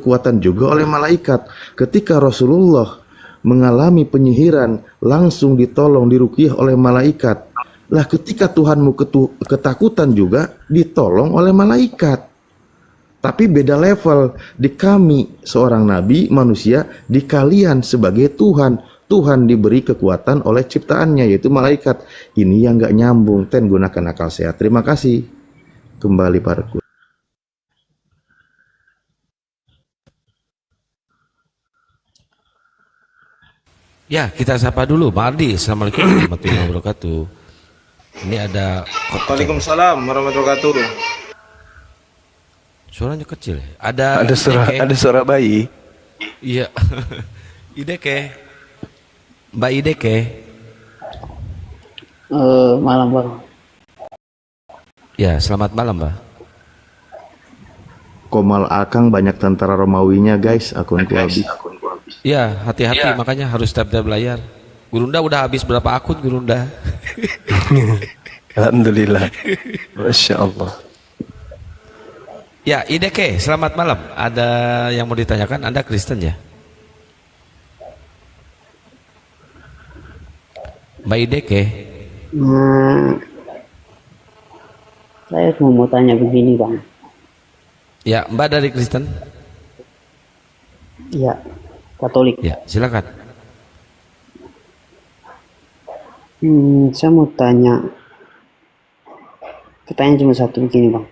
kekuatan juga oleh malaikat. Ketika Rasulullah mengalami penyihiran, langsung ditolong, diruqyah oleh malaikat. Lah ketika Tuhanmu ketakutan juga ditolong oleh malaikat. Tapi beda level. Di kami seorang nabi manusia, di kalian sebagai Tuhan. Tuhan diberi kekuatan oleh ciptaannya, yaitu malaikat. Ini yang gak nyambung. Ten, gunakan akal sehat. Terima kasih. Kembali Parku. Ya, kita sapa dulu Pak Ardi. Assalamualaikum warahmatullahi wabarakatuh. Ini ada Waalaikumsalam warahmatullahi wabarakatuh. suaranya kecil ya. Ada suara bayi. Iya. Ideke. Mbak Ideke. Malam Bang. Ya, selamat malam Mbak. Komal Akang banyak tentara Romawinya guys, akunku habis. Ya, hati-hati makanya harus tap-tap layar. Gurunda udah habis berapa akun Gurunda? Alhamdulillah. Masya Allah. Ya, Ideke, selamat malam. Ada yang mau ditanyakan? Anda Kristen ya? Mbak Ideke. Saya cuma mau tanya begini Bang. Ya, Mbak dari Kristen? Iya, Katolik. Ya, silakan. Saya mau tanya. Pertanyaan cuma satu begini Bang.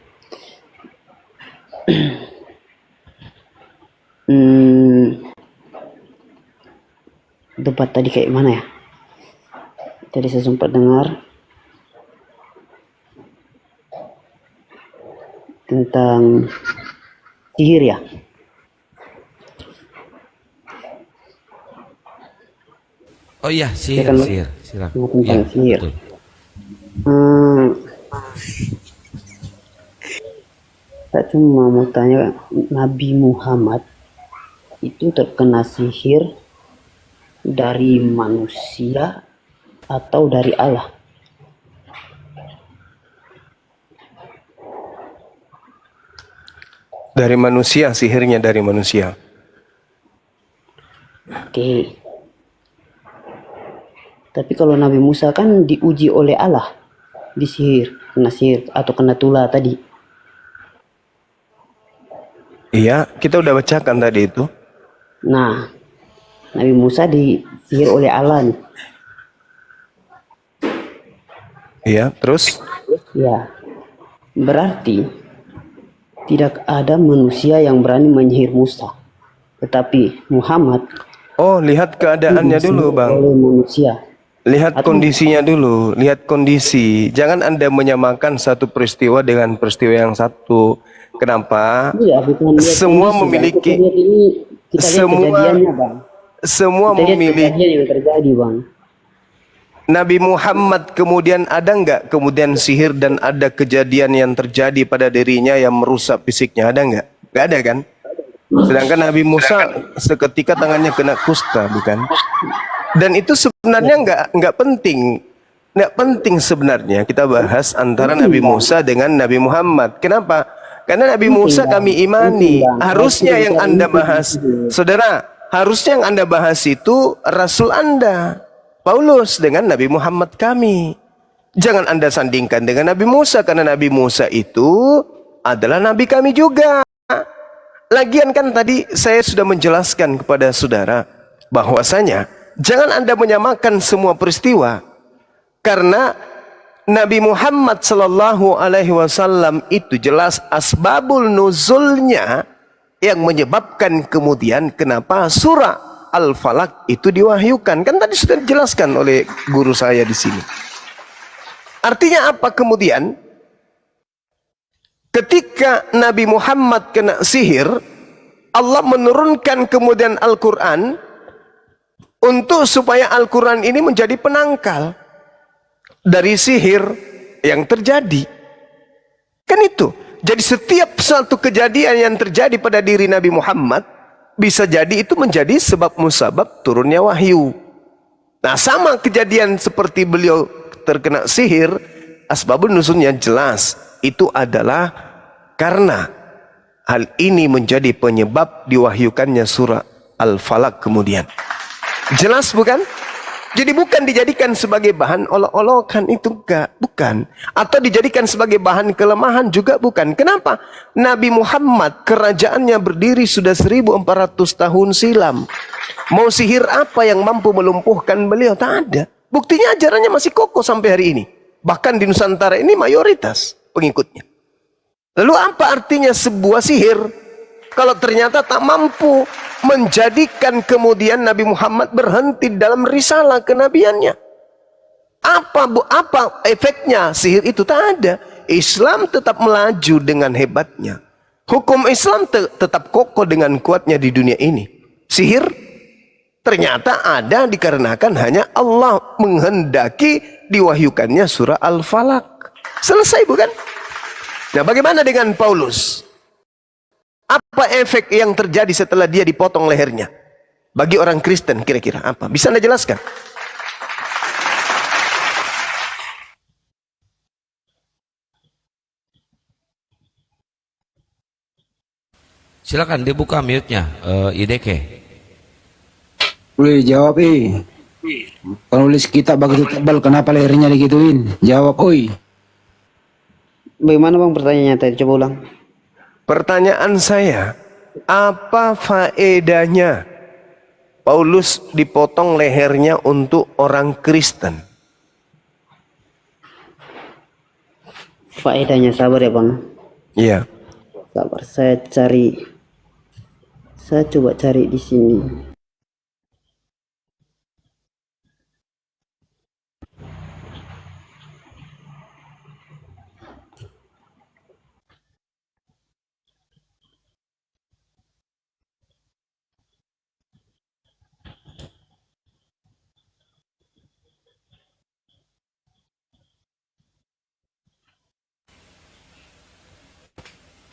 Debat tadi kayak mana ya? Tadi saya sempat dengar tentang sihir ya. Oh iya, sihir, Ya kan, sihir. Silakan. tentang Ya, sihir. betul. Saya cuma mau tanya, Nabi Muhammad itu terkena sihir dari manusia atau dari Allah? Dari manusia, sihirnya dari manusia. Oke. Tapi kalau Nabi Musa kan diuji oleh Allah di kena sihir atau kena tula tadi. Iya, kita udah bacakan tadi itu. Nah, Nabi Musa disihir oleh Allah nih. Iya, terus? Ya, berarti tidak ada manusia yang berani menyihir Musa. Tetapi Muhammad Oh, lihat keadaannya dulu, Bang. oleh manusia. Lihat kondisinya dulu, lihat kondisi. Jangan Anda menyamakan satu peristiwa dengan peristiwa yang satu. Kenapa? Iya, bukan lihat Semua kondisi, Bang. memiliki Kita lihat kejadiannya, Bang. semua Kita lihat memiliki. kejadian yang terjadi, Bang. Nabi Muhammad kemudian ada nggak kemudian sihir dan ada kejadian yang terjadi pada dirinya yang merusak fisiknya, ada nggak? Nggak ada kan? Sedangkan Nabi Musa seketika tangannya kena kusta, bukan? Dan itu sebenarnya nggak penting sebenarnya kita bahas antara Nabi Musa dengan Nabi Muhammad. Kenapa? Karena Nabi Musa kami imani. Harusnya yang Anda bahas, saudara, harusnya yang Anda bahas itu Rasul Anda, Paulus, dengan Nabi Muhammad kami. Jangan Anda sandingkan dengan Nabi Musa, karena Nabi Musa itu adalah Nabi kami juga. Lagian kan tadi saya sudah menjelaskan kepada saudara bahwasanya jangan Anda menyamakan semua peristiwa, karena Nabi Muhammad Sallallahu Alaihi Wasallam itu jelas asbabul nuzulnya yang menyebabkan kemudian kenapa surah Al-Falaq itu diwahyukan. Kan tadi sudah dijelaskan oleh guru saya di sini. Artinya apa kemudian? Ketika Nabi Muhammad kena sihir, Allah menurunkan kemudian Al-Quran untuk supaya Al-Quran ini menjadi penangkal dari sihir yang terjadi. Kan itu. Jadi setiap satu kejadian yang terjadi pada diri Nabi Muhammad bisa jadi itu menjadi sebab musabab turunnya wahyu. Nah, sama kejadian seperti beliau terkena sihir, asbabun nuzulnya jelas. Itu adalah karena Hal ini menjadi penyebab diwahyukannya surah Al-Falaq kemudian. Jelas bukan? Jadi bukan dijadikan sebagai bahan olok-olokan, itu enggak, bukan. Atau dijadikan sebagai bahan kelemahan juga bukan. Kenapa? Nabi Muhammad kerajaannya berdiri sudah 1400 tahun silam. Mau sihir apa yang mampu melumpuhkan beliau? Tak ada. Buktinya ajarannya masih kokoh sampai hari ini. Bahkan di Nusantara ini mayoritas pengikutnya. Lalu apa artinya sebuah sihir kalau ternyata tak mampu menjadikan kemudian Nabi Muhammad berhenti dalam risalah kenabiannya? Apa efeknya sihir itu? Tak ada. Islam tetap melaju dengan hebatnya. Hukum Islam tetap kokoh dengan kuatnya di dunia ini. Sihir ternyata ada dikarenakan hanya Allah menghendaki diwahyukannya surah Al-Falaq. Selesai bukan? Nah, bagaimana dengan Paulus? Apa efek yang terjadi setelah dia dipotong lehernya? Bagi orang Kristen kira-kira apa? Bisa Anda jelaskan? Silakan dibuka mute-nya, IDK. Woi, jawab penulis kitab begitu tebal, kenapa lehernya digituin? Jawab, oi. Bagaimana bang pertanyaannya tadi? Coba ulang. Pertanyaan saya, apa faedahnya Paulus dipotong lehernya untuk orang Kristen? Faedahnya, sabar ya bang. Iya. Sabar, saya coba cari di sini.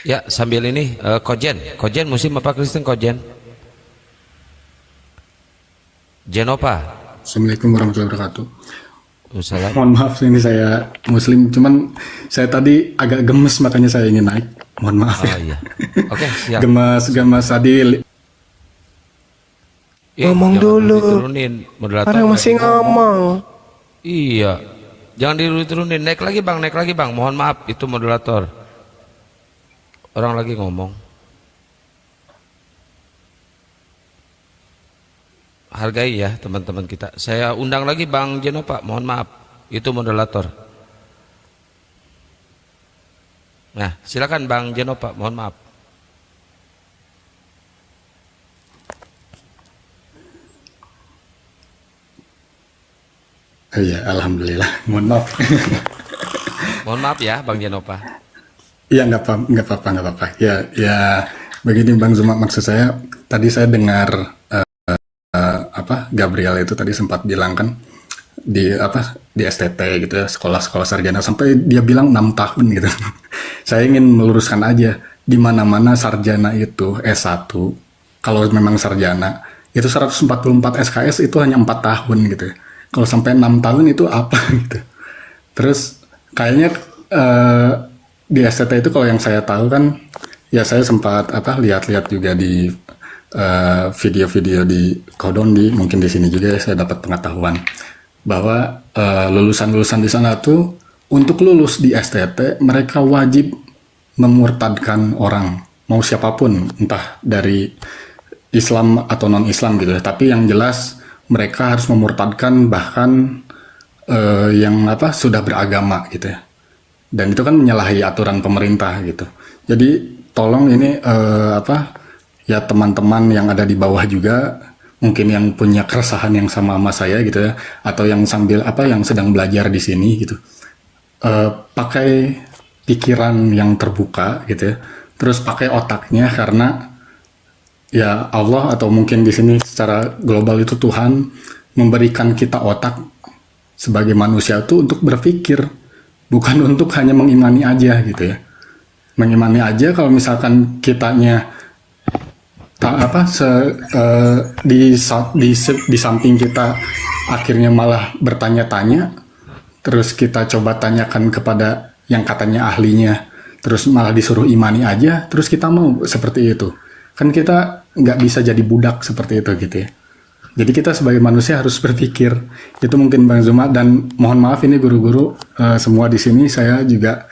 Ya, sambil ini Kojen Muslim apa Kristen Kojen? Jenova. Assalamualaikum warahmatullahi wabarakatuh. Salam. Mohon maaf ini saya Muslim, cuman saya tadi agak gemes makanya saya ingin naik. Mohon maaf Oh ya. iya. Oke, siap. Gemes tadi. Ngomong jangan dulu. Diturunin moderator. Orang masih ngomong. Iya. Jangan diturunin. Naik lagi Bang. Mohon maaf itu moderator. Orang lagi ngomong. Hargai ya teman-teman kita. Saya undang lagi Bang Jenova. Mohon maaf. Itu moderator. Nah, silakan Bang Jenova. Mohon maaf. Oh iya, alhamdulillah. Mohon maaf. Mohon maaf ya Bang Jenova. Iya, nggak apa-apa. Ya begini Bang Zuma, maksud saya tadi saya dengar Gabriel itu tadi sempat bilang kan di STT gitu ya, sekolah sarjana, sampai dia bilang 6 tahun gitu. Saya ingin meluruskan aja, di mana-mana sarjana itu S1, kalau memang sarjana itu 144 SKS itu hanya 4 tahun gitu. Kalau sampai 6 tahun itu apa gitu. Terus kayaknya di STT itu kalau yang saya tahu kan, ya saya sempat lihat-lihat juga di video-video di Kodondi, mungkin di sini juga saya dapat pengetahuan bahwa lulusan-lulusan di sana tuh untuk lulus di STT mereka wajib memurtadkan orang, mau siapapun, entah dari Islam atau non-Islam gitu. Tapi yang jelas mereka harus memurtadkan bahkan yang sudah beragama gitu ya. Dan itu kan menyalahi aturan pemerintah gitu. Jadi tolong ini ya teman-teman yang ada di bawah juga, mungkin yang punya keresahan yang sama saya gitu ya, atau yang yang sedang belajar di sini gitu, pakai pikiran yang terbuka gitu ya, terus pakai otaknya, karena ya Allah atau mungkin di sini secara global itu Tuhan memberikan kita otak sebagai manusia itu untuk berpikir, bukan untuk hanya mengimani aja gitu ya. Mengimani aja kalau misalkan kitanya di samping kita akhirnya malah bertanya-tanya, terus kita coba tanyakan kepada yang katanya ahlinya, terus malah disuruh imani aja, terus kita mau seperti itu. Kan kita nggak bisa jadi budak seperti itu gitu ya. Jadi kita sebagai manusia harus berpikir. Itu mungkin Bang Zuma, dan mohon maaf ini guru-guru semua di sini, saya juga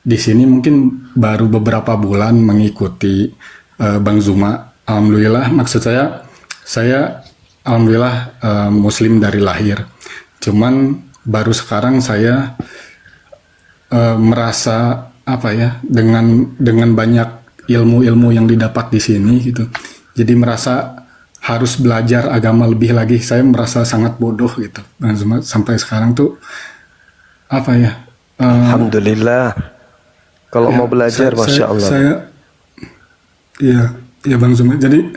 di sini mungkin baru beberapa bulan mengikuti Bang Zuma. Alhamdulillah, maksud saya alhamdulillah Muslim dari lahir. Cuman baru sekarang saya merasa dengan banyak ilmu-ilmu yang didapat di sini gitu. Jadi merasa harus belajar agama lebih lagi. Saya merasa sangat bodoh gitu, Bang Zuma, sampai sekarang tuh Alhamdulillah. Kalau mau belajar, Masya Allah. Iya Bang Zuma. Jadi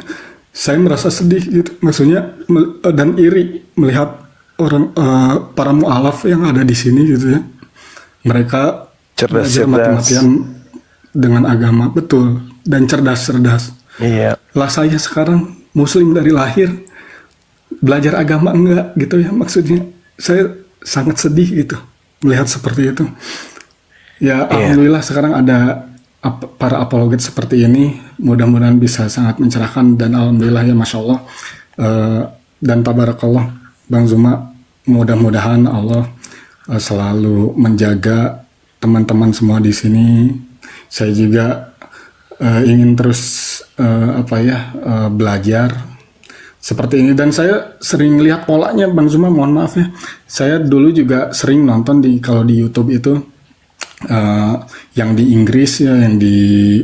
saya merasa sedih gitu, maksudnya dan iri melihat orang para mu'alaf yang ada di sini gitu ya. Mereka belajar mati-matian dengan agama, betul, dan cerdas-cerdas. Iya. Lah saya sekarang Muslim dari lahir, belajar agama enggak gitu ya, maksudnya saya sangat sedih gitu melihat seperti itu. Ya alhamdulillah sekarang ada para apologet seperti ini, mudah-mudahan bisa sangat mencerahkan, dan alhamdulillah ya Masya Allah dan tabarakallah Bang Zuma, mudah-mudahan Allah selalu menjaga teman-teman semua di sini. Saya juga ingin terus belajar seperti ini, dan saya sering lihat polanya Bang Zuma, mohon maaf ya. Saya dulu juga sering nonton kalau di YouTube itu yang di Inggris ya, yang di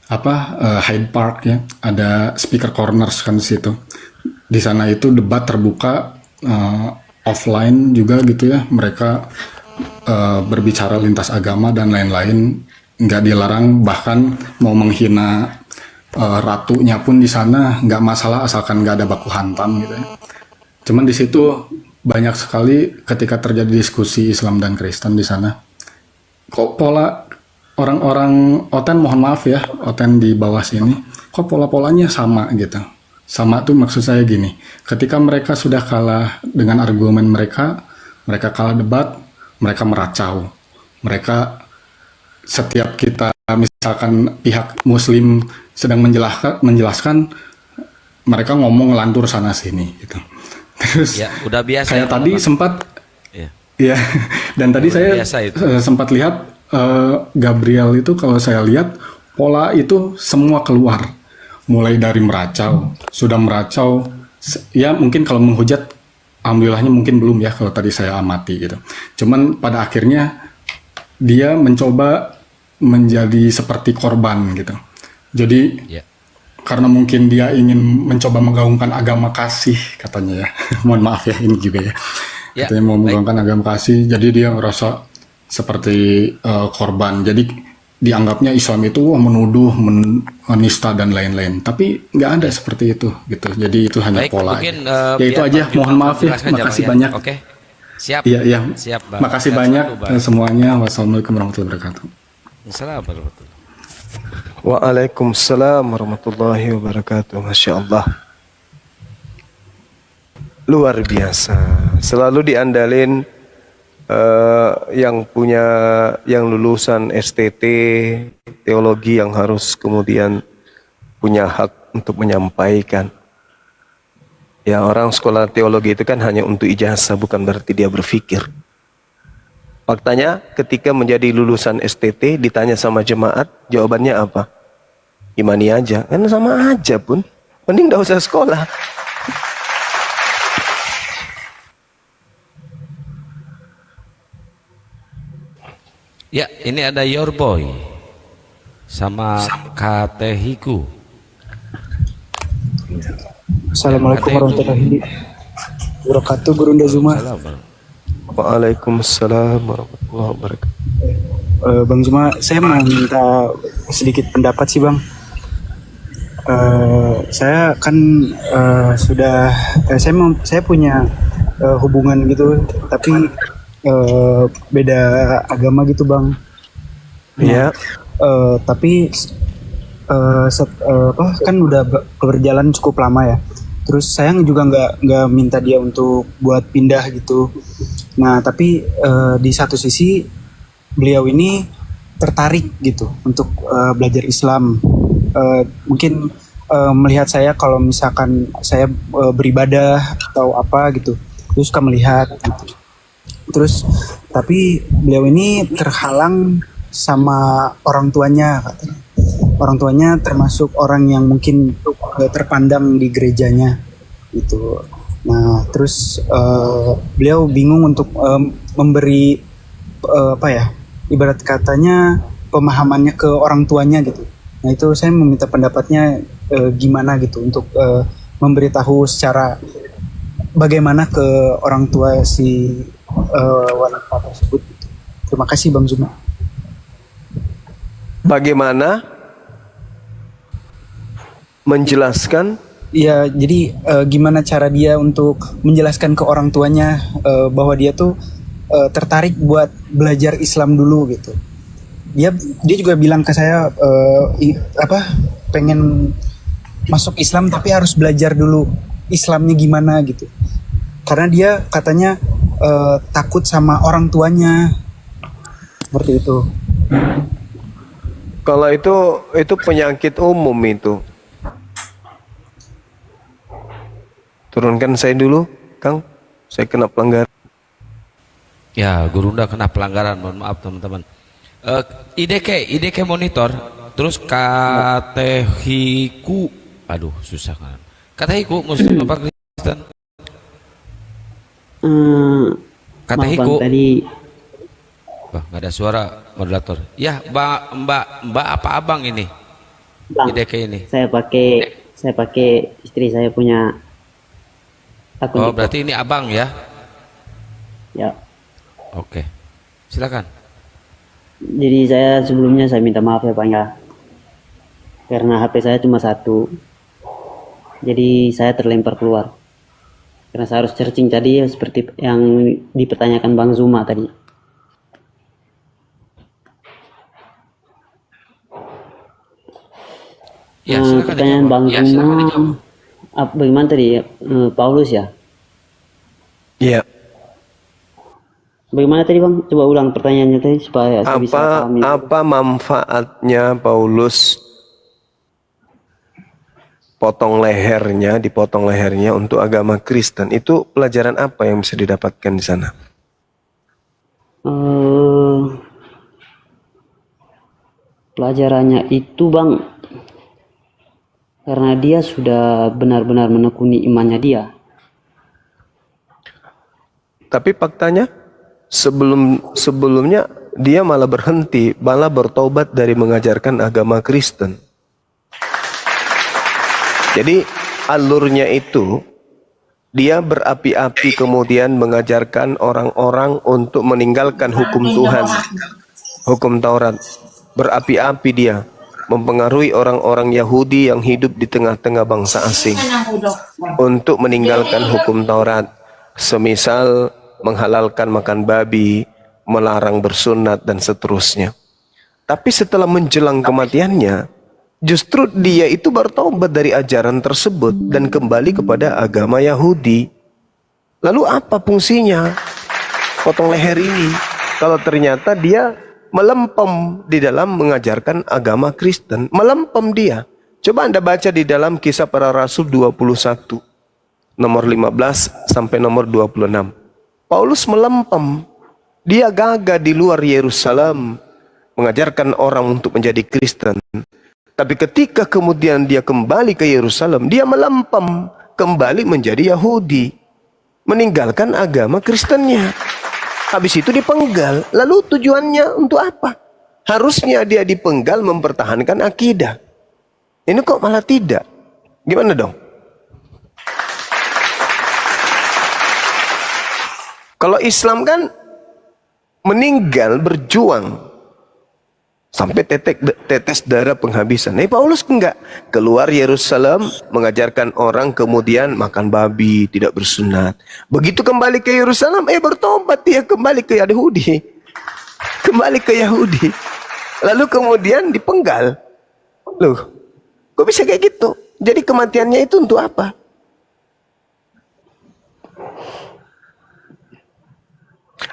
Hyde Park ya, ada speaker corners kan di situ. Di sana itu debat terbuka, offline juga gitu ya. Mereka berbicara lintas agama dan lain-lain, nggak dilarang, bahkan mau menghina ratunya pun di sana nggak masalah asalkan nggak ada baku hantam gitu ya. Cuman di situ banyak sekali ketika terjadi diskusi Islam dan Kristen di sana, kok pola orang-orang Oten, mohon maaf ya, Oten di bawah sini, kok pola-polanya sama gitu. Sama tuh maksud saya gini, ketika mereka sudah kalah dengan argumen mereka kalah debat, mereka meracau. Mereka, setiap kita misalkan pihak Muslim sedang menjelaskan, mereka ngomong ngelantur sana sini gitu. Terus Ya, udah biasa. kayak ya, tadi Pak. sempat Ya. ya, dan tadi saya biasa itu. sempat lihat Gabriel itu, kalau saya lihat pola itu semua keluar, mulai dari meracau, sudah meracau, ya mungkin kalau menghujat, alhamdulillahnya mungkin belum ya kalau tadi saya amati gitu. Cuman pada akhirnya dia mencoba menjadi seperti korban gitu. Jadi Ya. karena mungkin dia ingin mencoba menggaungkan agama kasih katanya ya. Mohon maaf ya ini juga ya. Ya, Katanya mau menggaungkan agama kasih, jadi dia ngerasa seperti korban. Jadi dianggapnya Islam itu menuduh, menista dan lain-lain. Tapi nggak ada seperti itu gitu. Jadi itu hanya Baik, pola. mungkin Ya itu biar aja. Bang Juma Mohon maaf ya. menjelaskan Makasih jawabannya. banyak. Oke. Siap. Iya. Siap, Bang. Makasih Sehat banyak selalu, Bang. semuanya. Wassalamualaikum warahmatullahi wabarakatuh. Assalamualaikum warahmatullahi. Waalaikumsalam warahmatullahi wabarakatuh. Masya Allah. Luar biasa. Selalu diandalin yang lulusan STT teologi yang harus kemudian punya hak untuk menyampaikan. Ya, orang sekolah teologi itu kan hanya untuk ijazah, bukan berarti dia berpikir. Faktanya ketika menjadi lulusan STT ditanya sama jemaat, jawabannya apa? Imani aja. Kan sama aja pun. Mending gak usah sekolah. Ya, ini ada Your Boy sama Katehiku. Assalamualaikum warahmatullahi wabarakatuh, Gurunda Zuma. Waalaikumsalam warahmatullahi wabarakatuh. Bang Zuma, saya mau minta sedikit pendapat sih Bang. Saya kan saya punya hubungan gitu, tapi beda agama gitu Bang. Iya. Tapi kan udah berjalan cukup lama ya. Terus saya juga nggak minta dia untuk buat pindah gitu. Nah tapi di satu sisi beliau ini tertarik gitu untuk belajar Islam. Mungkin melihat saya kalau misalkan saya beribadah atau apa gitu, terus suka melihat gitu. Terus tapi beliau ini terhalang sama orang tuanya katanya. Orang tuanya termasuk orang yang mungkin terpandang di gerejanya gitu. Nah, terus beliau bingung untuk memberi apa ya? Ibarat katanya pemahamannya ke orang tuanya gitu. Nah, itu saya meminta pendapatnya gimana gitu untuk memberitahu secara bagaimana ke orang tua si wanita tersebut. Gitu. Terima kasih Bang Zuma. Bagaimana menjelaskan? Ya, jadi gimana cara dia untuk menjelaskan ke orang tuanya bahwa dia tuh tertarik buat belajar Islam dulu gitu. Dia juga bilang ke saya pengen masuk Islam tapi harus belajar dulu Islamnya gimana gitu. Karena dia katanya takut sama orang tuanya. Seperti itu. Kalau itu penyakit umum itu. Turunkan saya dulu, Kang. Saya kena pelanggaran. Ya, Gurunda kena pelanggaran, mohon maaf teman-teman. IDK monitor, terus katehiku, aduh susah kan. Katehiku Muslim apa Kristen? Maaf Katehiku. Bang, tadi Wah, nggak ada suara moderator. Ya, Mbak apa abang ini? Bang, IDK ini. saya pakai istri saya punya akun Oh, TikTok. berarti ini abang ya? Ya. Oke. Silakan. Jadi sebelumnya saya minta maaf ya Bang ya. Karena HP saya cuma satu. Jadi saya terlempar keluar. Karena saya harus searching tadi ya, seperti yang dipertanyakan Bang Zuma tadi. Ya, silakan Pertanyaan dijawab. Bang Ya, silakan Zuma, dijawab. bagaimana tadi ya? Paulus ya? Iya. Bagaimana tadi Bang? Coba ulang pertanyaannya tadi supaya saya bisa pahami. Apa manfaatnya Paulus dipotong lehernya untuk agama Kristen? Itu pelajaran apa yang bisa didapatkan di sana? Pelajarannya itu Bang, karena dia sudah benar-benar menekuni imannya dia. Tapi faktanya sebelumnya dia malah berhenti, malah bertobat dari mengajarkan agama Kristen. Jadi alurnya itu dia berapi-api kemudian mengajarkan orang-orang untuk meninggalkan hukum Tuhan, hukum Taurat. Berapi-api dia mempengaruhi orang-orang Yahudi yang hidup di tengah-tengah bangsa asing untuk meninggalkan hukum Taurat. Semisal menghalalkan makan babi, melarang bersunat dan seterusnya. Tapi setelah menjelang kematiannya, justru dia itu bertobat dari ajaran tersebut dan kembali kepada agama Yahudi. Lalu apa fungsinya potong leher ini kalau ternyata dia melempem di dalam mengajarkan agama Kristen? Melempem dia. Coba Anda baca di dalam Kisah Para Rasul 21 nomor 15 sampai nomor 26. Paulus melempem. Dia gagah di luar Yerusalem mengajarkan orang untuk menjadi Kristen. Tapi ketika kemudian dia kembali ke Yerusalem, dia melempem kembali menjadi Yahudi, meninggalkan agama Kristennya. Habis itu dipenggal. Lalu tujuannya untuk apa? Harusnya dia dipenggal mempertahankan akidah. Ini kok malah tidak? Gimana dong? Kalau Islam kan meninggal berjuang sampai tetes darah penghabisan. Paulus enggak, keluar Yerusalem mengajarkan orang, kemudian makan babi, tidak bersunat. Begitu kembali ke Yerusalem, bertobat dia kembali ke Yahudi. Kembali ke Yahudi. Lalu kemudian dipenggal. Loh, kok bisa kayak gitu? Jadi kematiannya itu untuk apa?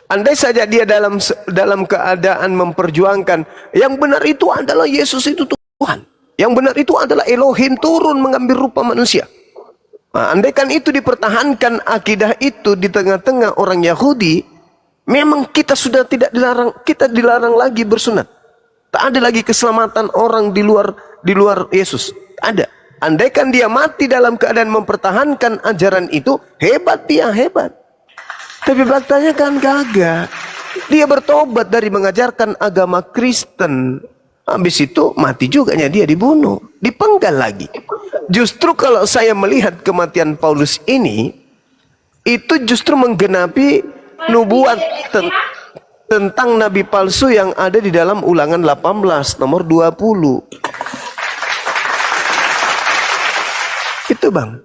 Andai saja dia dalam keadaan memperjuangkan yang benar itu adalah Yesus itu Tuhan, yang benar itu adalah Elohim turun mengambil rupa manusia. Nah, andaikan itu dipertahankan akidah itu di tengah-tengah orang Yahudi, memang kita sudah tidak dilarang, kita dilarang lagi bersunat. Tak ada lagi keselamatan orang di luar Yesus. Tak ada. Andaikan dia mati dalam keadaan mempertahankan ajaran itu, hebat dia, hebat. Tapi faktanya kan kagak. Dia bertobat dari mengajarkan agama Kristen. Habis itu mati juga dia dibunuh, dipenggal lagi. Justru kalau saya melihat kematian Paulus ini, itu justru menggenapi nubuat tentang nabi palsu yang ada di dalam Ulangan 18 nomor 20. Itu bang.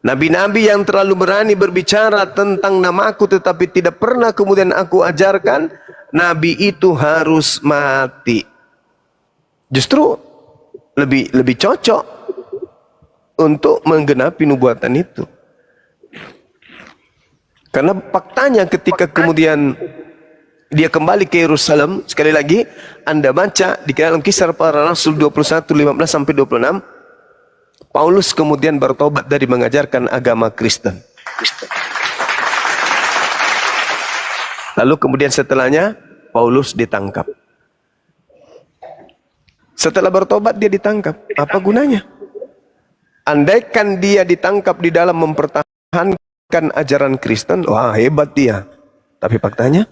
Nabi-nabi yang terlalu berani berbicara tentang namaku tetapi tidak pernah kemudian aku ajarkan, nabi itu harus mati. Justru lebih cocok untuk menggenapi nubuatan itu. Karena faktanya ketika kemudian dia kembali ke Yerusalem, sekali lagi Anda baca di dalam Kisah Para Rasul 21 15 sampai 26, Paulus kemudian bertobat dari mengajarkan agama Kristen. Lalu kemudian setelahnya Paulus ditangkap. Setelah bertobat dia ditangkap. Apa gunanya? Andaikan dia ditangkap di dalam mempertahankan ajaran Kristen, wah hebat dia. Tapi faktanya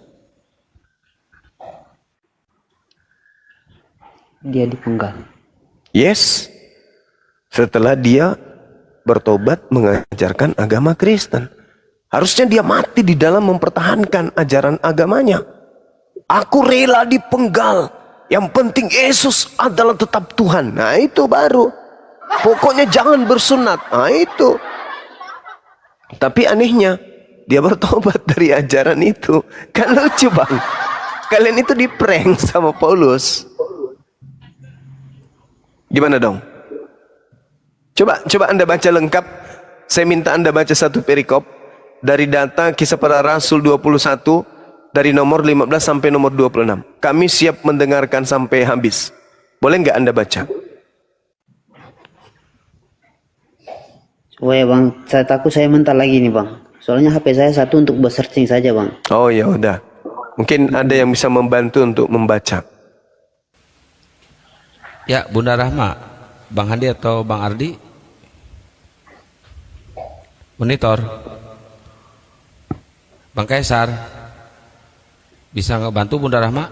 Dia dipenggal. yes. Setelah dia bertobat mengajarkan agama Kristen. Harusnya dia mati di dalam mempertahankan ajaran agamanya. Aku rela dipenggal. Yang penting Yesus adalah tetap Tuhan. Nah itu baru. Pokoknya jangan bersunat. Nah itu. Tapi anehnya, dia bertobat dari ajaran itu. Kan lucu bang. Kalian itu diprank sama Paulus. Gimana dong? Coba Anda baca lengkap. Saya minta Anda baca satu perikop dari data Kisah Para Rasul 21 dari nomor 15 sampai nomor 26. Kami siap mendengarkan sampai habis. Boleh nggak Anda baca? Oh ya bang, saya takut saya mental lagi nih bang. Soalnya HP saya satu untuk searching saja bang. Oh ya udah. Mungkin ada yang bisa membantu untuk membaca. Ya, Bunda Rahma, Bang Handi atau Bang Ardi? Monitor. Bang Kaisar, bisa ngebantu Bunda Rahma?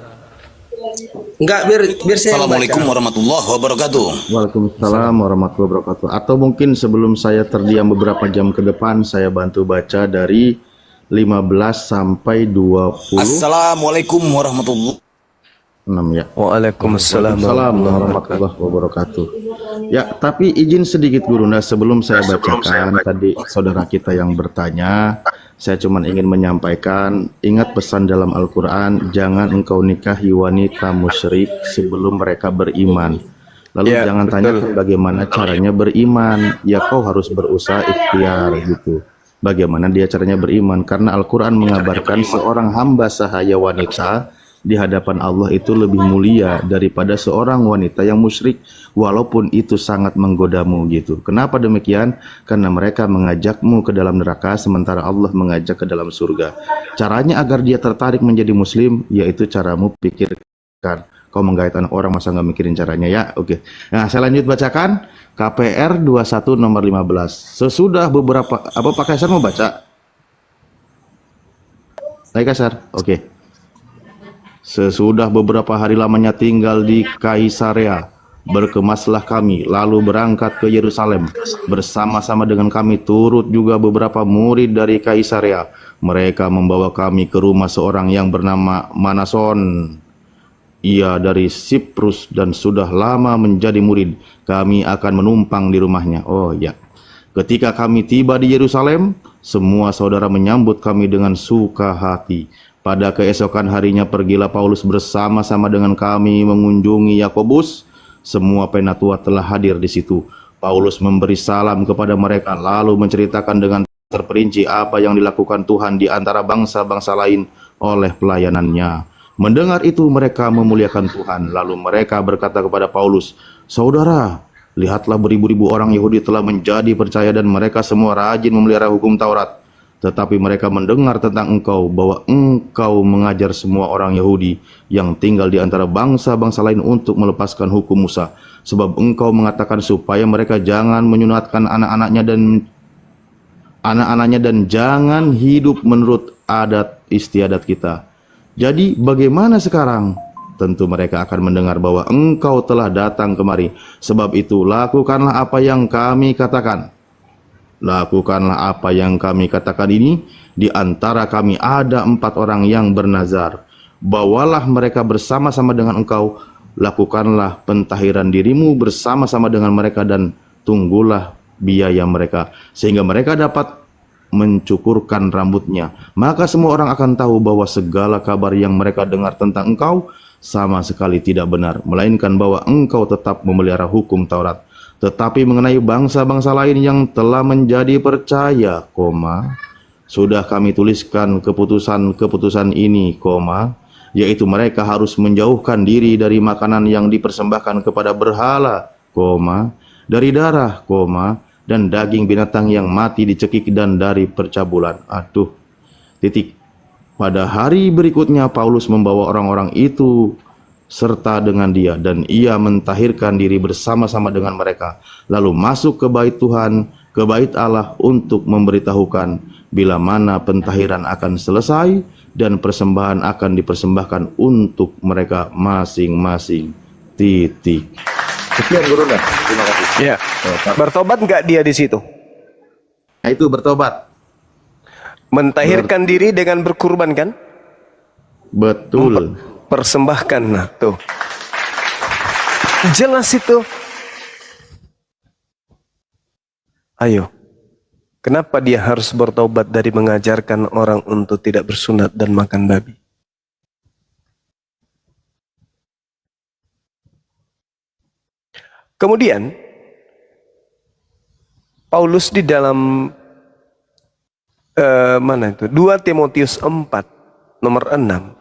Enggak, biar saya Assalamualaikum warahmatullahi wabarakatuh. Waalaikumsalam warahmatullahi wabarakatuh. Atau mungkin sebelum saya terdiam beberapa jam ke depan, saya bantu baca dari 15 sampai 20. Assalamualaikum warahmatullahi 6 ya. Waalaikumsalam warahmatullahi wabarakatuh. Ya, tapi izin sedikit Guru, nah sebelum saya bacakan tadi saudara kita yang bertanya, saya cuma ingin menyampaikan, ingat pesan dalam Al-Quran, jangan engkau nikahi wanita musyrik sebelum mereka beriman. Lalu Ya, jangan betul. tanyakan bagaimana caranya beriman, ya kau harus berusaha ikhtiar gitu. Bagaimana dia caranya beriman? Karena Al-Quran mengabarkan seorang hamba sahaya wanita di hadapan Allah itu lebih mulia daripada seorang wanita yang musyrik, walaupun itu sangat menggodamu gitu. Kenapa demikian? Karena mereka mengajakmu ke dalam neraka sementara Allah mengajak ke dalam surga. Caranya agar dia tertarik menjadi muslim, yaitu caramu pikirkan. Kau menggait anak orang masa nggak mikirin caranya ya? Oke. Nah, saya lanjut bacakan KPR 21 nomor 15. Sesudah beberapa Pak Kaisar mau baca? Hai Kaisar. Oke. Sesudah beberapa hari lamanya tinggal di Kaisarea, berkemaslah kami, lalu berangkat ke Yerusalem. Bersama-sama dengan kami turut juga beberapa murid dari Kaisarea. Mereka membawa kami ke rumah seorang yang bernama Manason. Ia dari Siprus dan sudah lama menjadi murid. Kami akan menumpang di rumahnya. Oh ya. Ketika kami tiba di Yerusalem, semua saudara menyambut kami dengan suka hati. Pada keesokan harinya pergilah Paulus bersama-sama dengan kami mengunjungi Yakobus. Semua penatua telah hadir di situ. Paulus memberi salam kepada mereka lalu menceritakan dengan terperinci apa yang dilakukan Tuhan di antara bangsa-bangsa lain oleh pelayanannya. Mendengar itu mereka memuliakan Tuhan. Lalu mereka berkata kepada Paulus, "Saudara, lihatlah beribu-ribu orang Yahudi telah menjadi percaya dan mereka semua rajin memelihara hukum Taurat. Tetapi mereka mendengar tentang engkau, bahwa engkau mengajar semua orang Yahudi yang tinggal di antara bangsa-bangsa lain untuk melepaskan hukum Musa. Sebab engkau mengatakan supaya mereka jangan menyunatkan anak-anaknya dan jangan hidup menurut adat istiadat kita. Jadi bagaimana sekarang? Tentu mereka akan mendengar bahwa engkau telah datang kemari. Sebab itu lakukanlah apa yang kami katakan. Lakukanlah apa yang kami katakan ini. Di antara kami ada 4 orang yang bernazar. Bawalah mereka bersama-sama dengan engkau. Lakukanlah pentahiran dirimu bersama-sama dengan mereka dan tunggulah biaya mereka, sehingga mereka dapat mencukurkan rambutnya. Maka semua orang akan tahu bahwa segala kabar yang mereka dengar tentang engkau sama sekali tidak benar, melainkan bahwa engkau tetap memelihara hukum Taurat. Tetapi mengenai bangsa-bangsa lain yang telah menjadi percaya, sudah kami tuliskan keputusan ini, yaitu mereka harus menjauhkan diri dari makanan yang dipersembahkan kepada berhala, dari darah, dan daging binatang yang mati dicekik dan dari percabulan. Pada hari berikutnya Paulus membawa orang-orang itu serta dengan dia, dan ia mentahirkan diri bersama-sama dengan mereka, lalu masuk ke bait Tuhan, ke bait Allah, untuk memberitahukan bila mana pentahiran akan selesai dan persembahan akan dipersembahkan untuk mereka masing-masing. Sekian Guru, terima kasih. Ya. Bertobat nggak dia di situ? Nah, itu bertobat. Mentahirkan diri dengan berkurban kan? Betul. Persembahkan, nah tuh. Jelas itu. Ayo. Kenapa dia harus bertobat dari mengajarkan orang untuk tidak bersunat dan makan babi? Kemudian Paulus di dalam 2 Timotius 4 nomor 6,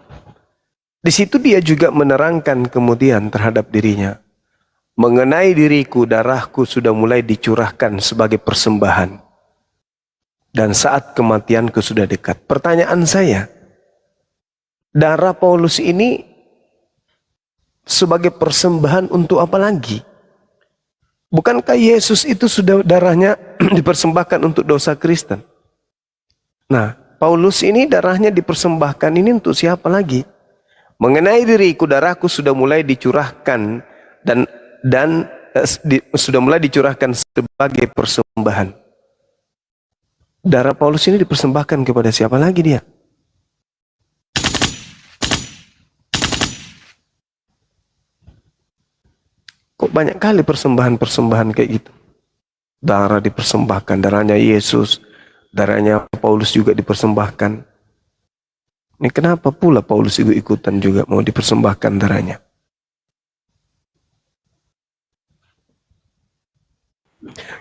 di situ dia juga menerangkan kemudian terhadap dirinya, mengenai diriku, darahku sudah mulai dicurahkan sebagai persembahan dan saat kematianku sudah dekat. Pertanyaan saya, darah Paulus ini sebagai persembahan untuk apa lagi? Bukankah Yesus itu sudah darahnya dipersembahkan untuk dosa Kristen? Nah, Paulus ini darahnya dipersembahkan ini untuk siapa lagi? Mengenai diriku, darahku sudah mulai dicurahkan sudah mulai dicurahkan sebagai persembahan. Darah Paulus ini dipersembahkan kepada siapa lagi dia? Kok banyak kali persembahan-persembahan kayak gitu? Darah dipersembahkan, darahnya Yesus, darahnya Paulus juga dipersembahkan. Ini kenapa pula Paulus ikutan juga mau dipersembahkan darahnya?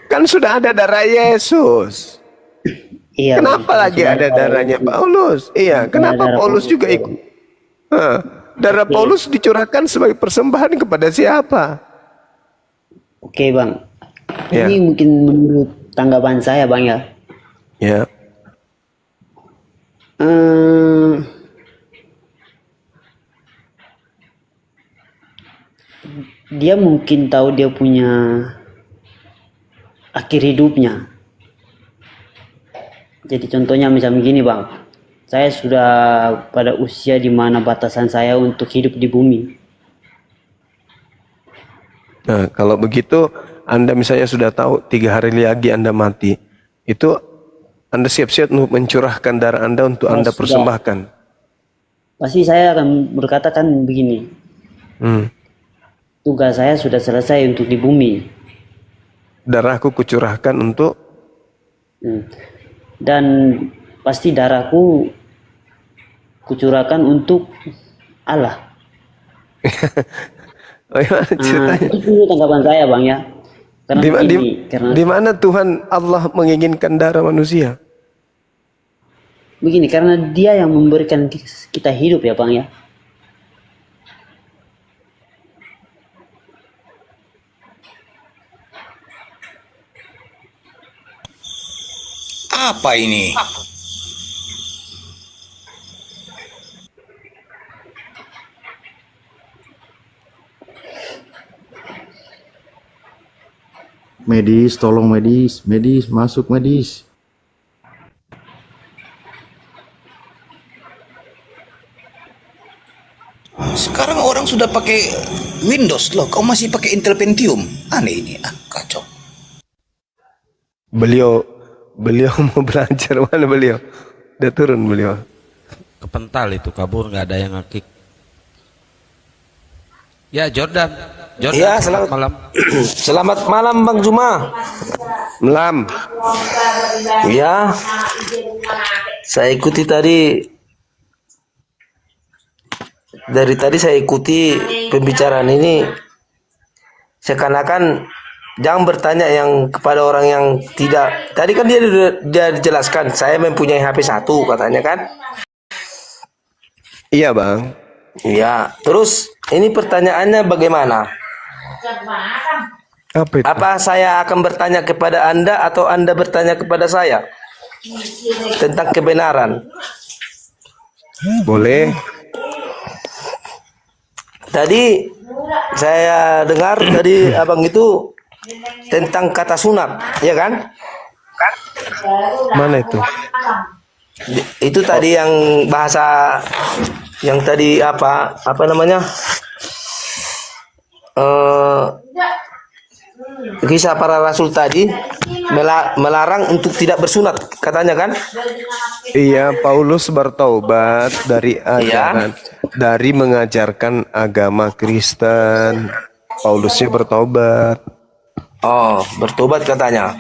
Kan sudah ada darah Yesus. Iya. Kenapa lagi ada darahnya Paulus? Iya, kenapa Paulus juga ikut? Darah Paulus dicurahkan sebagai persembahan kepada siapa? Oke Bang, Ya. ini mungkin menurut tanggapan saya Bang ya. Ya. Dia mungkin tahu dia punya akhir hidupnya. Jadi contohnya misalnya begini Bang, saya sudah pada usia di mana batasan saya untuk hidup di bumi. Nah, kalau begitu Anda misalnya sudah tahu 3 hari lagi Anda mati, itu Anda siap-siap untuk mencurahkan darah Anda untuk Anda sudah. persembahkan. Pasti saya akan berkatakan begini, tugas saya sudah selesai untuk di bumi. Darahku kucurahkan untuk Dan pasti darahku kucurahkan untuk Allah. Oh, gimana ceritanya? Itu tanggapan saya Bang ya. Karena Di mana Tuhan Allah menginginkan darah manusia? Begini, karena dia yang memberikan kita hidup ya Bang ya. Apa ini? Medis, tolong medis, medis, masuk medis. Sekarang orang sudah pakai Windows loh, kau masih pakai Intel Pentium. Aneh ini, kacau. Beliau mau belajar, mana beliau? Udah turun beliau. Kepental itu, kabur, nggak ada yang ngakik. Ya Jordan, Ya, selamat malam. Selamat malam Bang Juma. Malam. Ya, saya ikuti tadi. Dari tadi saya ikuti pembicaraan ini. Seakan-akan jangan bertanya yang kepada orang yang tidak. Tadi kan dia dijelaskan, saya mempunyai HP 1 katanya kan. Iya bang. Iya. Terus ini pertanyaannya bagaimana? Apa itu? Apa saya akan bertanya kepada Anda atau Anda bertanya kepada saya tentang kebenaran? Boleh. Tadi saya dengar tadi abang itu tentang kata sunat, ya kan? Mana itu? Itu tadi yang bahasa yang tadi apa namanya? Kisah para rasul tadi melarang untuk tidak bersunat, katanya kan? Iya, Paulus bertaubat dari ajaran, dari mengajarkan agama Kristen. Paulusnya bertobat. Oh, bertobat katanya.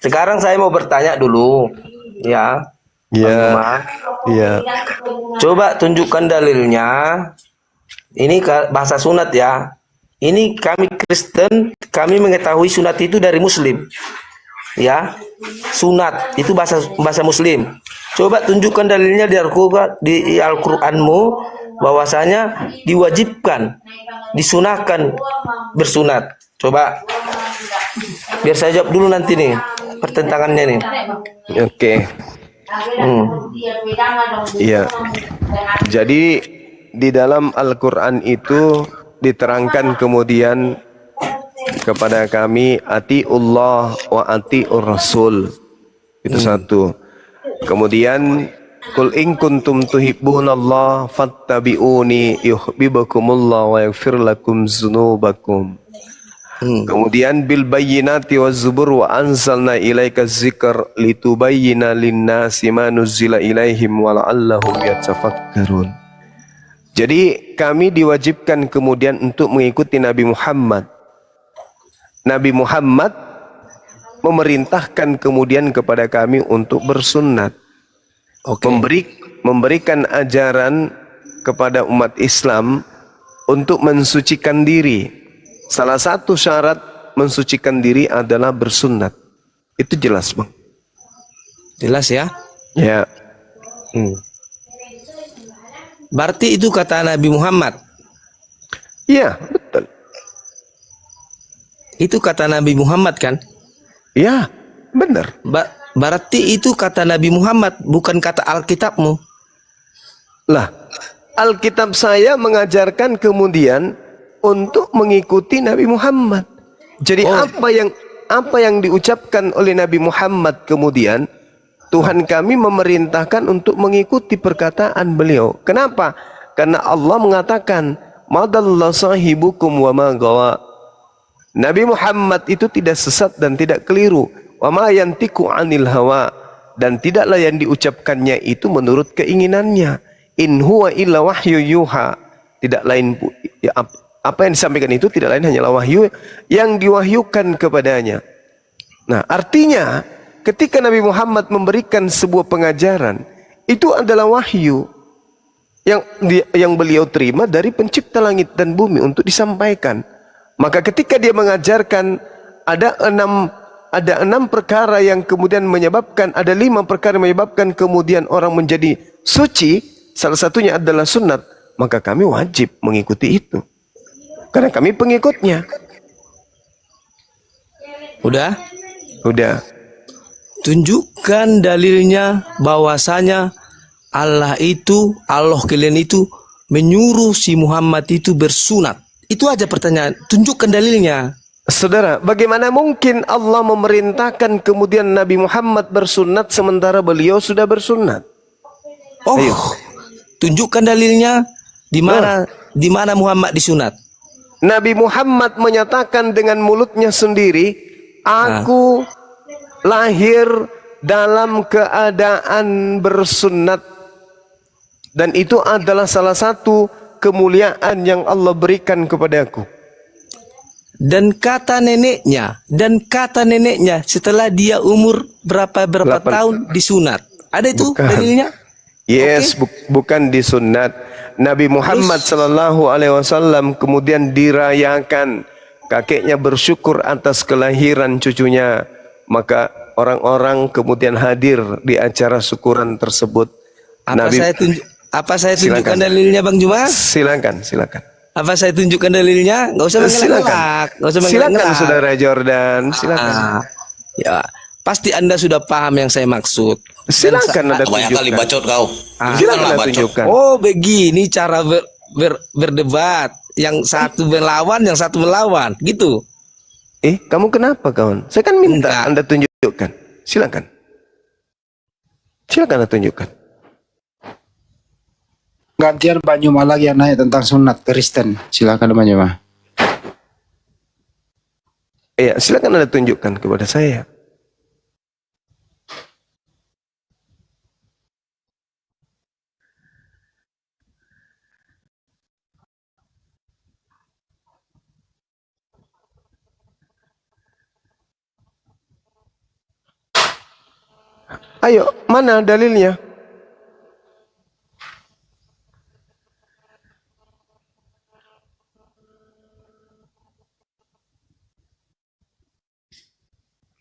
Sekarang saya mau bertanya dulu, ya. Iya. Bang Juma. Iya. Coba tunjukkan dalilnya. Ini bahasa sunat ya. Ini kami Kristen, kami mengetahui sunat itu dari Muslim. Ya, sunat itu bahasa Muslim. Coba tunjukkan dalilnya di Al-Qur'anmu bahwasanya diwajibkan, disunahkan bersunat. Coba. Biar saya jawab dulu nanti nih pertentangannya nih. Oke. Iya. Jadi di dalam Al-Qur'an itu diterangkan kemudian kepada kami atiullah wa atiur rasul. Itu satu. Kemudian kul in kuntum tuhibbunallah fattabi'uni yuhibbukumullah wa yaghfir lakum dzunubakum. Kemudian bil bayyinati waz zubur wa anzalna ilaika dzikr litubayyana lin-nasi ma nuzila ilaihim wa la'allahum yatafakkarun. Jadi kami diwajibkan kemudian untuk mengikuti Nabi Muhammad. Nabi Muhammad memerintahkan kemudian kepada kami untuk bersunnat. Memberikan ajaran kepada umat Islam untuk mensucikan diri. Salah satu syarat mensucikan diri adalah bersunnat. Itu jelas, Bang. Jelas ya? Ya. Berarti itu kata Nabi Muhammad. Iya, betul. Itu kata Nabi Muhammad kan? Ya, benar. Berarti itu kata Nabi Muhammad, bukan kata Alkitabmu. Lah, Alkitab saya mengajarkan kemudian untuk mengikuti Nabi Muhammad. Jadi apa yang diucapkan oleh Nabi Muhammad kemudian Tuhan kami memerintahkan untuk mengikuti perkataan beliau. Kenapa? Karena Allah mengatakan, "Madalla sahibukum wa ma gawa." Nabi Muhammad itu tidak sesat dan tidak keliru. Wa ma yantiqu 'anil hawa, dan tidaklah yang diucapkannya itu menurut keinginannya. In huwa illa wahyu yuha. Tidak lain ya, apa yang disampaikan itu tidak lain hanyalah wahyu yang diwahyukan kepadanya. Nah, artinya ketika Nabi Muhammad memberikan sebuah pengajaran, itu adalah wahyu yang beliau terima dari pencipta langit dan bumi untuk disampaikan. Maka ketika dia mengajarkan ada ada 6 perkara yang kemudian menyebabkan, ada 5 perkara yang menyebabkan kemudian orang menjadi suci, salah satunya adalah sunat, maka kami wajib mengikuti itu. Karena kami pengikutnya. Udah? Udah. Tunjukkan dalilnya bahwasanya Allah kalian itu menyuruh si Muhammad itu bersunat. Itu aja pertanyaan. Tunjukkan dalilnya. Saudara, bagaimana mungkin Allah memerintahkan kemudian Nabi Muhammad bersunat sementara beliau sudah bersunat? Oh, Ayo. tunjukkan dalilnya di mana Muhammad disunat. Nabi Muhammad menyatakan dengan mulutnya sendiri, aku lahir dalam keadaan bersunat. Dan itu adalah salah satu kemuliaan yang Allah berikan kepadaku. Dan kata neneknya setelah dia umur berapa 8 tahun disunat. Ada itu Bukan. dalilnya? Yes, bukan disunat. Nabi Muhammad sallallahu alaihi wasallam kemudian dirayakan, kakeknya bersyukur atas kelahiran cucunya, maka orang-orang kemudian hadir di acara syukuran tersebut. Apa saya tunjukkan dalilnya, Bang Juma? Silakan. Apa saya tunjukkan dalilnya? Nggak usah mengelak. Silakan Saudara Jordan, silakan. Ya, pasti Anda sudah paham yang saya maksud. Silakan Anda Banyak kali tunjukkan. bacot kau. Silakan Anda bacot. tunjukkan. Oh, begini cara berdebat. Yang satu melawan, yang satu melawan, gitu. Kamu kenapa kawan? Saya kan minta Enggak. Anda tunjukkan. Silakan Anda tunjukkan. Gantian Pak Nyuma lagi yang nanya tentang sunat Kristen. Silakan Pak Nyuma. Iya, silakan Anda tunjukkan kepada saya. Ayo, mana dalilnya?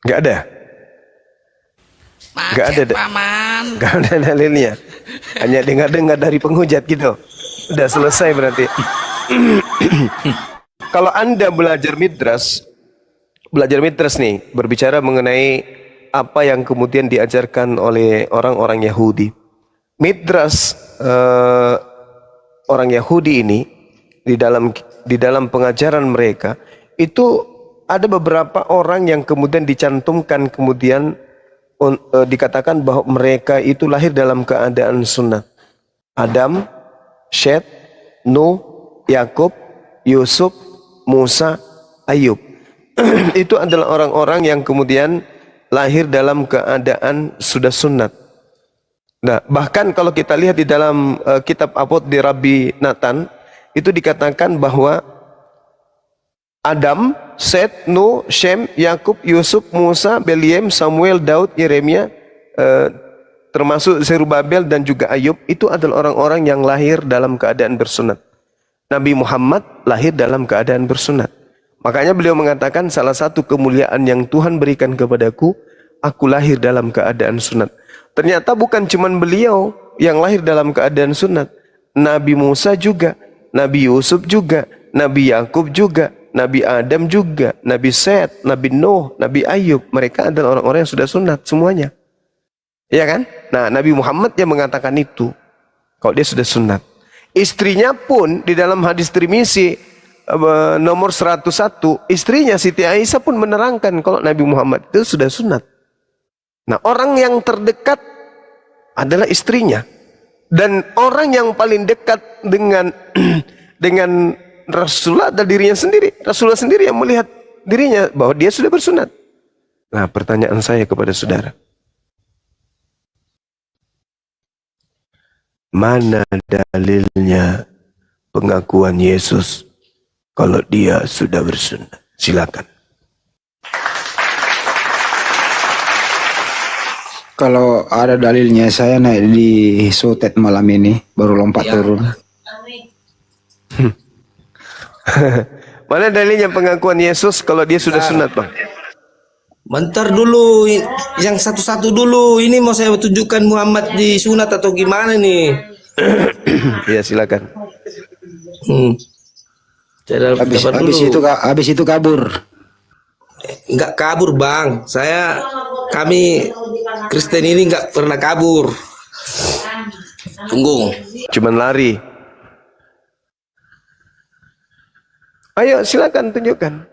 Gak ada. Gak ada. Paman. Gak ada dalilnya. Hanya dengar-dengar dari penghujat gitu. Udah selesai berarti. Kalau Anda belajar midras nih, berbicara mengenai apa yang kemudian diajarkan oleh orang-orang Yahudi. Midras orang Yahudi ini di dalam pengajaran mereka itu ada beberapa orang yang kemudian dicantumkan kemudian dikatakan bahwa mereka itu lahir dalam keadaan sunat. Adam, Syed, Nuh, Yakub, Yusuf, Musa, Ayub. Itu adalah orang-orang yang kemudian lahir dalam keadaan sudah sunat. Nah, bahkan kalau kita lihat di dalam kitab Apot di Rabbi Nathan, itu dikatakan bahwa Adam, Set, Nuh, Shem, Yakub, Yusuf, Musa, Beliem, Samuel, Daud, Yeremia, termasuk Zerubabel dan juga Ayub, itu adalah orang-orang yang lahir dalam keadaan bersunat. Nabi Muhammad lahir dalam keadaan bersunat. Makanya beliau mengatakan salah satu kemuliaan yang Tuhan berikan kepadaku, aku lahir dalam keadaan sunat. Ternyata bukan cuma beliau yang lahir dalam keadaan sunat. Nabi Musa juga, Nabi Yusuf juga, Nabi Yakub juga, Nabi Adam juga, Nabi Set, Nabi Nuh, Nabi Ayub. Mereka adalah orang-orang yang sudah sunat semuanya. Ya kan? Nah, Nabi Muhammad yang mengatakan itu. Kalau dia sudah sunat. Istrinya pun di dalam hadis Tirmizi nomor 101, istrinya Siti Aisyah pun menerangkan kalau Nabi Muhammad itu sudah sunat. Nah, orang yang terdekat adalah istrinya. Dan orang yang paling dekat dengan Rasulullah adalah dirinya sendiri. Rasulullah sendiri yang melihat dirinya bahwa dia sudah bersunat. Nah, pertanyaan saya kepada saudara. Mana dalilnya pengakuan Yesus kalau dia sudah bersunat? Silakan. Kalau ada dalilnya, saya naik di Sotet malam ini, baru lompat turun. Mana dalilnya pengakuan Yesus kalau dia sudah sunat, Bang? Bentar dulu, yang satu-satu dulu. Ini mau saya tunjukkan Muhammad disunat atau gimana nih? Ya silakan. Saya dapat Habis itu kabur. Nggak kabur bang, kami Kristen ini nggak pernah kabur. Tunggu. Cuman lari. Ayo silakan tunjukkan.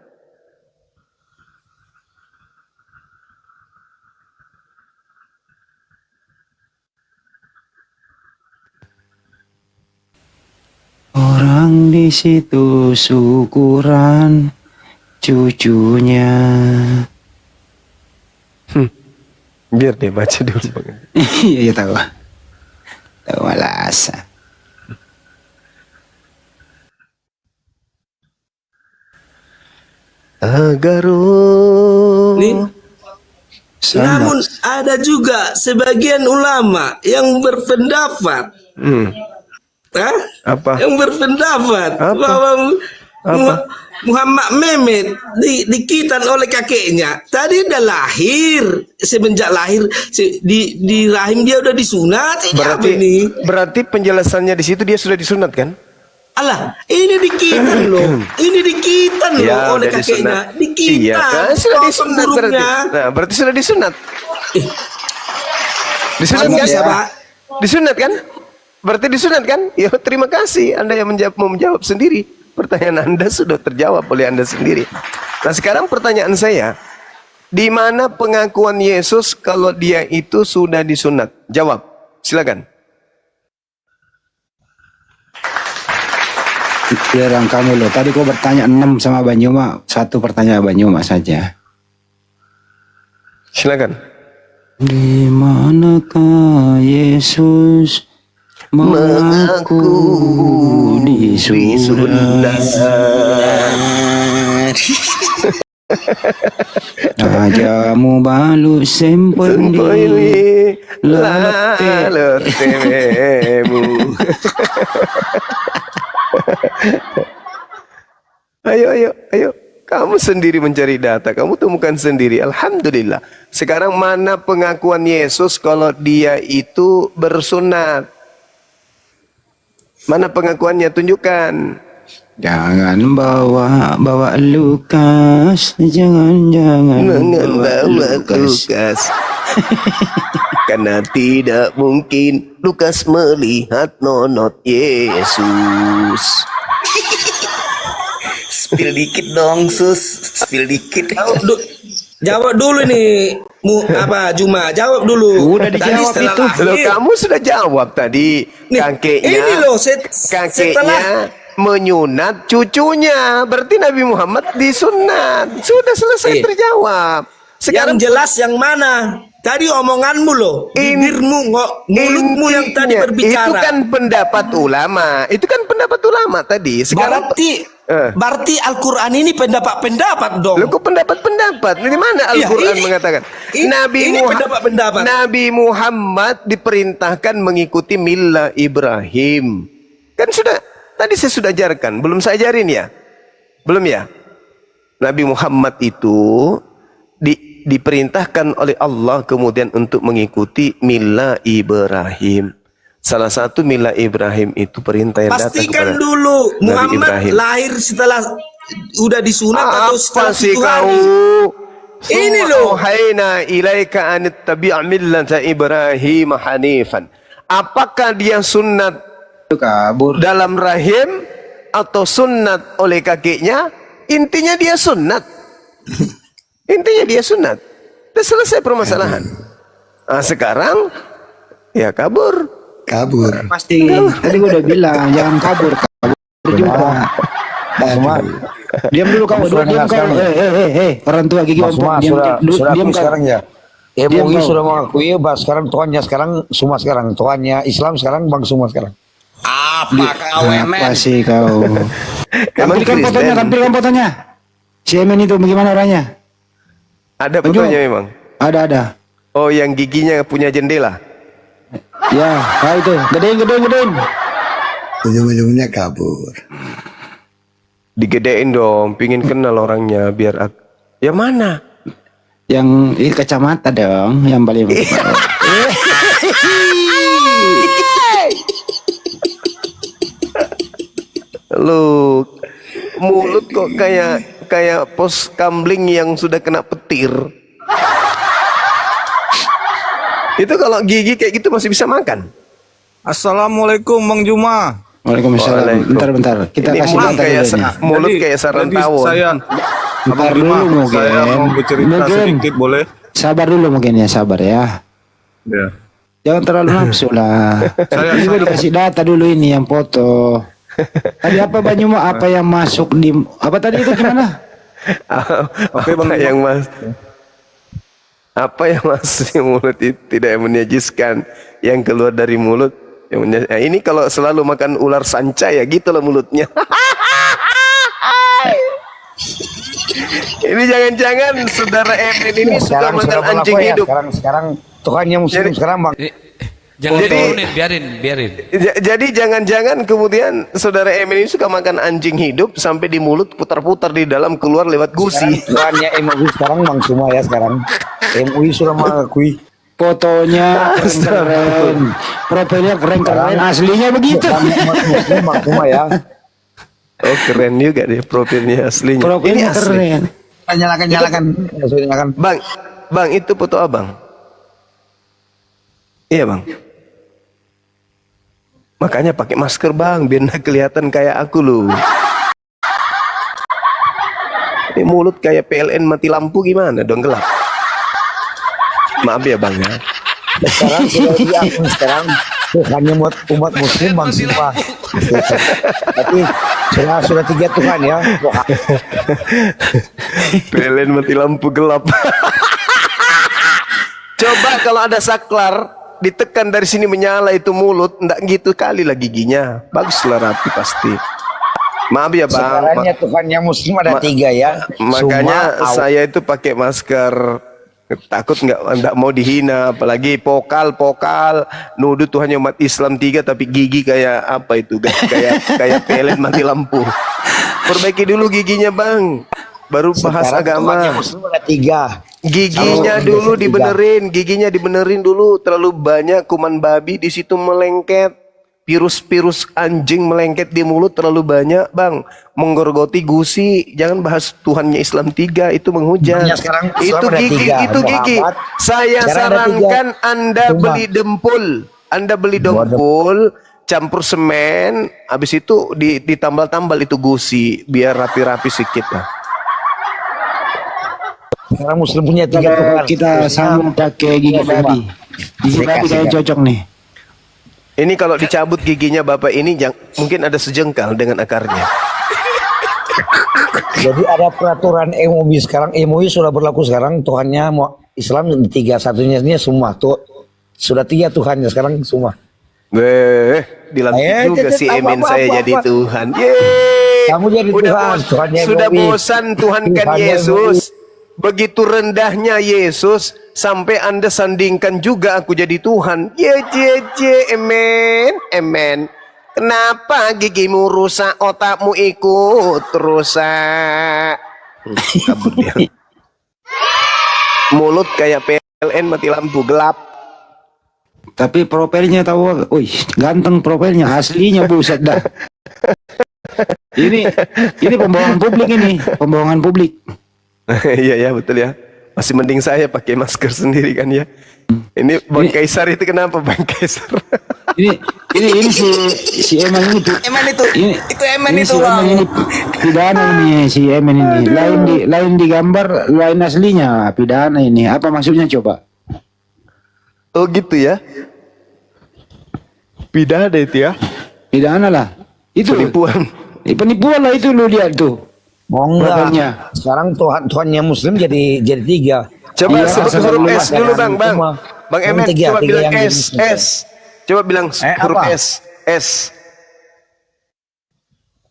Orang di situ syukuran cucunya. Biar dia baca dulu Bang. Iya tahu. Tahu malas. Nih. Namun ada juga sebagian ulama yang berpendapat, Apa? yang berpendapat bahwa Muhammad Mehmet dikitan oleh kakeknya. Tadi udah lahir, semenjak lahir di rahim dia udah disunat. Berarti penjelasannya di situ dia sudah disunat kan? Alah, ini dikitan loh. Ini dikitan loh oleh kakeknya. Dikitan. Iya kan? Sudah disunat berarti. Nah, berarti sudah disunat. Disunat kan? Disunat kan? Berarti disunat kan? Ya terima kasih. Anda yang menjawab sendiri. Pertanyaan Anda sudah terjawab oleh Anda sendiri. Nah sekarang pertanyaan saya, di mana pengakuan Yesus kalau dia itu sudah disunat? Jawab, silakan. Biarkan kamu loh. Tadi kau bertanya 6 sama Banyuma, 1 pertanyaan Banyuma saja. Silakan. Di manakah Yesus mengaku disunat? Ajamu balu sempoi latemu. Ayo. Kamu sendiri mencari data, kamu temukan sendiri. Alhamdulillah. Sekarang mana pengakuan Yesus kalau dia itu bersunat? Mana pengakuannya? Tunjukkan. Jangan bawa Lukas, jangan bawa Lukas. Karena tidak mungkin Lukas melihat nonot Yesus. Spill dikit dong, Sus. Spill dikit. Jawab dulu nih, Juma, jawab dulu. Udah dijawab itu. Loh, kamu sudah jawab tadi. Kakeknya, ini loh, kakeknya menyunat cucunya. Berarti Nabi Muhammad disunat. Sudah selesai terjawab. Sekarang yang jelas yang mana? Tadi omonganmu loh, bibirmu, mulutmu yang tadi berbicara. Itu kan pendapat ulama. Itu kan pendapat ulama tadi. Sekarang berarti Al-Quran ini pendapat-pendapat dong. Loh, kok pendapat-pendapat? Di mana Al-Quran mengatakan? Nabi Muhammad diperintahkan mengikuti millah Ibrahim. Kan sudah, tadi saya sudah ajarkan. Belum saya ajarin ya? Belum ya? Nabi Muhammad itu diperintahkan oleh Allah kemudian untuk mengikuti millah Ibrahim. Salah satu millah Ibrahim itu perintah yang datang kepada pastikan dulu Muhammad lahir setelah udah disunat atau setelah 7 hari. Ini loh. Hayna ilaika an tabi' millata Ibrahim hanifan. Apakah dia sunat kabur dalam rahim atau sunat oleh kakeknya? Intinya dia sunat. Intinya dia sunat. Sudah selesai permasalahan. Nah, sekarang ya kabur. Pasti. Tadi gue udah bilang jangan kabur juga. Diam dulu kamu. Diam kamu. Orang tua gigi ompong. Diam sekarang ya. MUI sudah mengakui bahwa sekarang tuannya sekarang semua sekarang tuannya Islam sekarang bang semua sekarang. Apa sih kau? Tampilkan fotonya. Si Emen itu bagaimana orangnya? Ada fotonya memang? Ada. Oh, yang giginya punya jendela? Ya, itu. Gedein. Ujung-ujungnya kabur. Digedein dong, pingin kenal orangnya biar ya mana? Yang kacamata dong, yang paling Lu mulut kok kayak pos kambling yang sudah kena petir. Itu kalau gigi kayak gitu masih bisa makan. Assalamualaikum Bang Juma. Waalaikumsalam. Bentar. Kita Ini kasih mulut data kayak dulu nih. mulut kayak sarang tawon. Saya Bentar Abang Juma, dulu saya mau mungkin. bercerita sedikit boleh? Sabar dulu mungkin ya, sabar ya. Ya. Jangan terlalu nafsu lah. Ini gue dikasih data dulu ini yang foto. Tadi apa Banyuma? Apa yang masuk di apa tadi itu gimana? Oke Bang, apa yang masuk di mulut itu tidak menajiskan, yang keluar dari mulut yang nah, ini kalau selalu makan ular sanca ya gitulah mulutnya. Ini jangan-jangan saudara Emin ini suka makan anjing hidup. Sekarang Tuhannya muslim sekarang Bang. Jangan Jadi- diturunin, biarin. Jadi jangan-jangan kemudian saudara Emin ini suka makan anjing hidup sampai di mulut putar-putar di dalam keluar lewat gusi. Tuhannya MUI sekarang Bang semua ya sekarang. MUI sudah mengakui. Fotonya keren, profilnya keren, aslinya begitu. Muslim Bang semua ya. Oh keren juga deh profilnya aslinya. Ini Profilnya asli. keren. Nyalakan. Bang itu foto abang. Iya bang. Makanya pakai masker bang, biar nggak kelihatan kayak aku loh. Ini mulut kayak PLN mati lampu gimana dong, gelap. Maaf ya bang ya. Sekarang sudah diakui sekarang Tuhannya umat muslim Bang semua. Tapi sudah 3 Tuhan ya. PLN mati lampu gelap. Coba kalau ada saklar ditekan dari sini menyala itu mulut, ndak gitu kali lah giginya. Baguslah rapi pasti. Maaf ya bang. Sekarangnya Tuhannya muslim ada 3 ya. Makanya Semua saya itu pakai masker, takut nggak mau dihina, apalagi pokal nuduh Tuhannya umat Islam 3 tapi gigi kayak apa itu, kayak pelet mati lampu. Perbaiki dulu giginya bang, baru bahas sekarang Tuhannya agama. muslim ada 3. Giginya dulu dibenerin dulu, terlalu banyak kuman babi di situ melengket. Virus anjing melengket di mulut terlalu banyak bang, menggorgoti gusi. Jangan bahas Tuhannya Islam 3, itu menghujat. Makanya sekarang Islam Itu ada gigi, 3, itu gigi. Muhammad. Saya Sekarang ada sarankan 3. Anda Cuma. beli dempul, campur semen, habis itu ditambal-tambal itu gusi, biar rapi-rapi sedikit lah. Sekarang muslim punya 3 Tuhan. Kita sambung pakai gigi babi. Gigi babi kayak cocok nih. Ini kalau dicabut giginya bapak ini mungkin ada sejengkal dengan akarnya. Jadi ada peraturan MUI sekarang. MUI sudah berlaku sekarang. Tuhannya Islam 3, satunya ini semua tuh sudah 3 Tuhannya sekarang semua. Dilantik juga si Emin saya jadi Tuhan. Kamu jadi Tuhan. Tuhannya Sudah MUI. bosan Tuhankan Tuhannya Yesus. Begitu rendahnya Yesus sampai Anda sandingkan juga aku jadi Tuhan. Emen. Kenapa gigimu rusak, otakmu ikut rusak? Kabur dia. Mulut kayak PLN mati lampu gelap. Tapi profilnya tahu, wih ganteng profilnya, aslinya buset dah. Ini pembohongan publik. Iya betul ya. Masih mending saya pakai masker sendiri kan ya. Ini Bang Kaisar itu kenapa Bang Kaisar? ini si Eman ini Itu Emen ini itu si Eman ini pidana ini si Eman ini. Lain di gambar, lain aslinya pidana ini. Apa maksudnya coba? Oh gitu ya. Pidana itu ya. Pidana lah. Itu Penipuan. Penipuan lah itu lu lihat tuh. Oh enggak. Profilnya. Sekarang Tuhannya muslim jadi 3. Coba Iya, sebut asal huruf dulu, S dulu Bang. Bang Emen, Tiga coba bilang yang S. jenis. S. Coba bilang huruf apa? S.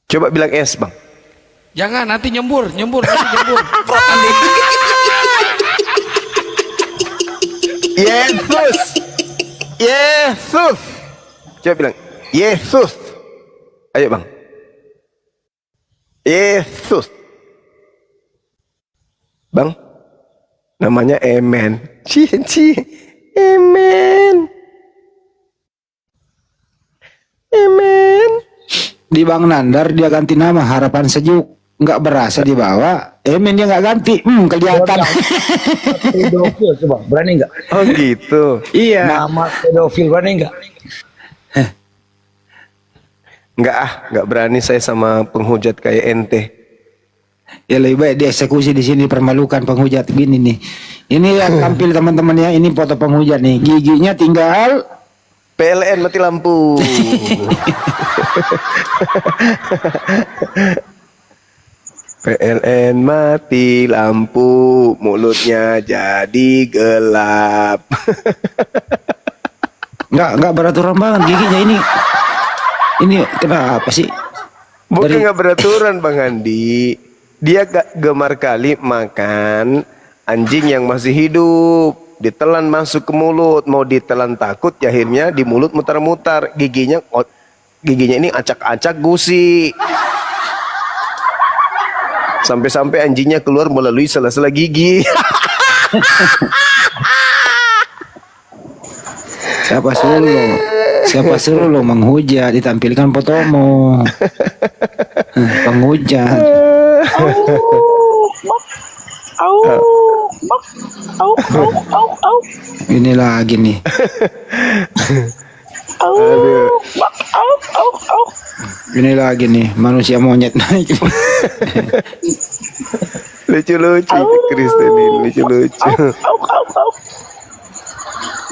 Coba bilang S Bang. Jangan nanti nyembur. Yesus. Coba bilang Yesus. Ayo Bang. Yesus. Bang. Namanya Emen. Cie, Emen. Emen. Di Bang Nandar dia ganti nama Harapan Sejuk. Nggak berasa dibawa. Emen dia nggak ganti. Kelihatan. Pedofil coba, berani nggak? Oh gitu. Iya. Nama pedofil berani nggak? Nggak berani saya sama penghujat kayak ente. Ya lebih baik dieksekusi di sini, permalukan penghujat gini nih. Ini yang tampil teman-teman ya, ini foto penghujat nih. Giginya tinggal PLN mati lampu. PLN mati lampu, mulutnya jadi gelap. nggak beraturan banget giginya ini. Ini kenapa sih? Bukan nggak beraturan Bang Andi. Dia gemar kali makan anjing yang masih hidup. Ditelan masuk ke mulut, mau ditelan takut, ya akhirnya di mulut mutar-mutar. Giginya ini acak-acak gusi. Sampai-sampai anjingnya keluar melalui sela-sela gigi. Siapa suruh lo menghujat, ditampilkan fotomu. Penghujat. Ini lagi nih. Ini lagi nih manusia monyet naik. Lucu-lucu Kristen ini, lucu-lucu.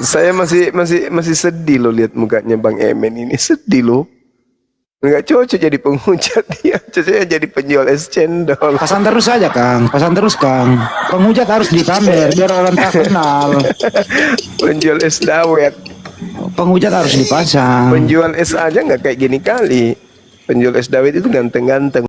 Saya masih sedih loh lihat mukanya Bang Emen ini, sedih loh. Nggak cocok jadi penghujat, dia cocoknya jadi penjual es cendol. Pasang terus aja Kang, pasang terus Kang. Penghujat harus dipamer biar orang tak kenal. Penjual es dawet. Penghujat harus dipasang. Penjual es aja nggak kayak gini kali. Penjual es dawet itu ganteng-ganteng.